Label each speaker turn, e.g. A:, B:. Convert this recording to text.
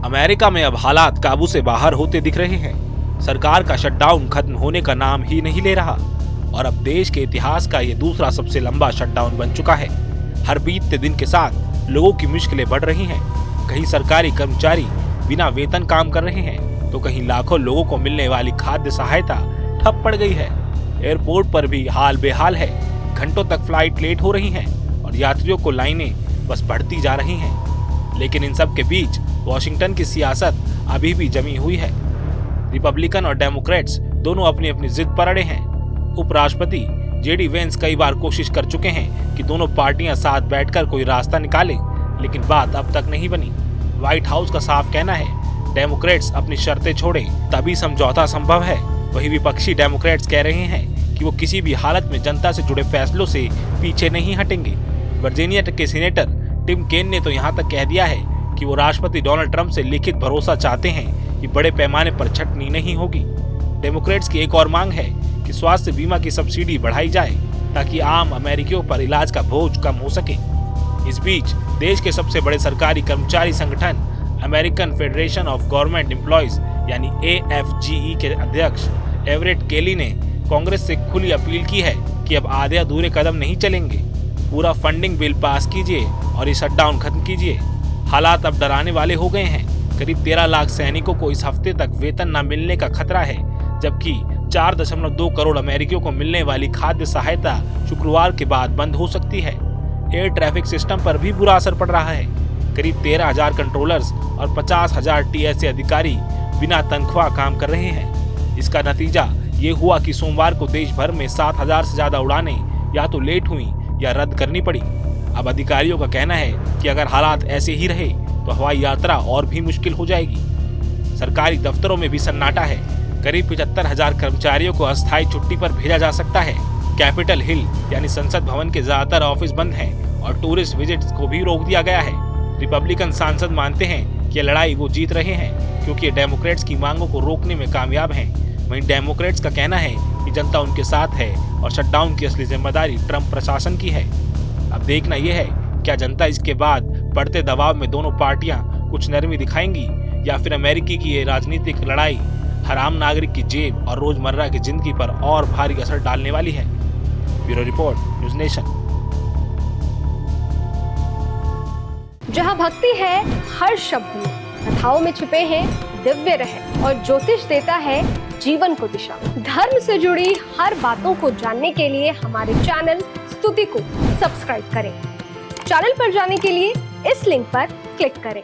A: America में अब हालात काबू से बाहर होते दिख रहे हैं। सरकार का शटडाउन खत्म होने का नाम ही नहीं ले रहा और अब देश के इतिहास का ये दूसरा सबसे लंबा शटडाउन बन चुका है। हर बीतते दिन के साथ लोगों की मुश्किलें बढ़ रही हैं। कहीं सरकारी कर्मचारी बिना वेतन काम कर रहे हैं तो कहीं लाखों लोगों को मिलने वाली खाद्य सहायता ठप पड़ गई है। एयरपोर्ट पर भी हाल बेहाल है। घंटों तक फ्लाइट लेट हो रही हैं और यात्रियों को लाइनें बस बढ़ती जा रही हैं। लेकिन इन सब के बीच वॉशिंगटन की सियासत अभी भी जमी हुई है। रिपब्लिकन और डेमोक्रेट्स दोनों अपनी अपनी जिद पर अड़े हैं। उपराष्ट्रपति जेडी वेंस कई बार कोशिश कर चुके हैं कि दोनों पार्टियां साथ बैठकर कोई रास्ता निकालें, लेकिन बात अब तक नहीं बनी। व्हाइट हाउस का साफ कहना है डेमोक्रेट्स अपनी शर्तें छोड़ें तभी समझौता संभव है। वही विपक्षी डेमोक्रेट्स कह रहे हैं कि वो किसी भी हालत में जनता से जुड़े फैसलों से पीछे नहीं हटेंगे। वर्जीनिया के सीनेटर टिम केन ने तो यहाँ तक कह दिया है कि वो राष्ट्रपति डोनाल्ड ट्रंप से लिखित भरोसा चाहते हैं कि बड़े पैमाने पर छटनी नहीं होगी। डेमोक्रेट्स की एक और मांग है कि स्वास्थ्य बीमा की सब्सिडी बढ़ाई जाए ताकि आम अमेरिकियों पर इलाज का बोझ कम हो सके। इस बीच देश के सबसे बड़े सरकारी कर्मचारी संगठन American federation of government employees यानी AFGE के अध्यक्ष एवरेट केली ने कांग्रेस से खुली अपील की है कि अब आधे अधूरे कदम नहीं चलेंगे। पूरा फंडिंग बिल पास कीजिए और इस शटडाउन खत्म कीजिए। हालात अब डराने वाले हो गए हैं। करीब 13 लाख सैनिकों को इस हफ्ते तक वेतन न मिलने का खतरा है, जबकि 4.2 करोड़ अमेरिकियों को मिलने वाली खाद्य सहायता शुक्रवार के बाद बंद हो सकती है। एयर ट्रैफिक सिस्टम पर भी बुरा असर पड़ रहा है। करीब 13,000 कंट्रोलर्स और 50,000 TSA अधिकारी बिना तनख्वाह काम कर रहे हैं। इसका नतीजा ये हुआ कि सोमवार को देश भर में 7,000 से ज्यादा उड़ानें या तो लेट हुई या रद्द करनी पड़ी। अब अधिकारियों का कहना है कि अगर हालात ऐसे ही रहे तो हवाई यात्रा और भी मुश्किल हो जाएगी। सरकारी दफ्तरों में भी सन्नाटा है। करीब 75,000 कर्मचारियों को अस्थायी छुट्टी पर भेजा जा सकता है। कैपिटल हिल यानी संसद भवन के ज्यादातर ऑफिस बंद हैं और टूरिस्ट विजिट्स को भी रोक दिया गया है। रिपब्लिकन सांसद मानते हैं कि लड़ाई वो जीत रहे हैं क्योंकि डेमोक्रेट्स की मांगों को रोकने में कामयाब हैं। वहीं डेमोक्रेट्स का कहना है कि जनता उनके साथ है और शटडाउन की असली जिम्मेदारी ट्रंप प्रशासन की है। अब देखना यह है क्या जनता इसके बाद बढ़ते दबाव में दोनों पार्टियां कुछ नरमी दिखाएंगी या फिर अमेरिकी की ये राजनीतिक लड़ाई हर आम नागरिक की जेब और रोजमर्रा की जिंदगी पर और भारी असर डालने वाली है। Bureau report, news nation.
B: जहां भक्ति है हर शब्द में, कथाओं में छुपे हैं दिव्य रहस्य और ज्योतिष देता है जीवन को दिशा। धर्म से जुड़ी हर बातों को जानने के लिए हमारे चैनल स्तुति को सब्सक्राइब करें। चैनल पर जाने के लिए इस लिंक पर क्लिक करें।